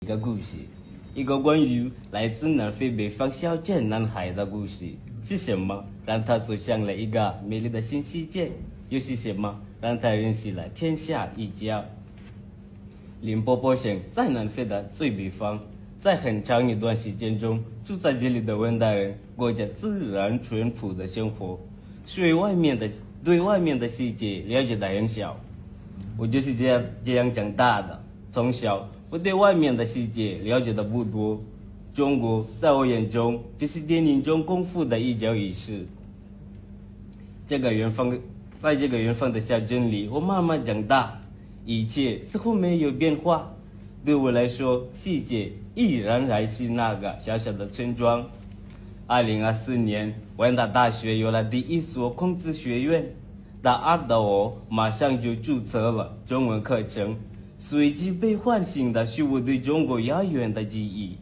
一个故事，一个关于来自南非北方小镇男孩的故事。是什么让他走向了一个美丽的新世界？又是什么让他认识了天下一家？林波波省在南非的最北方，在很长一段时间中，住在这里的温达人过着自然淳朴的生活，对外面的世界了解的很少。我就是这样长大的。从小，我对外面的世界了解的不多。中国在我眼中就是电影中功夫的一角一式。在这个远方的小镇里，我慢慢长大，一切似乎没有变化。对我来说，世界依然还是那个小小的村庄。2024年，温达大学有了第一所孔子学院。大二的我马上就注册了中文课程，随即被唤醒的是我对中国遥远的记忆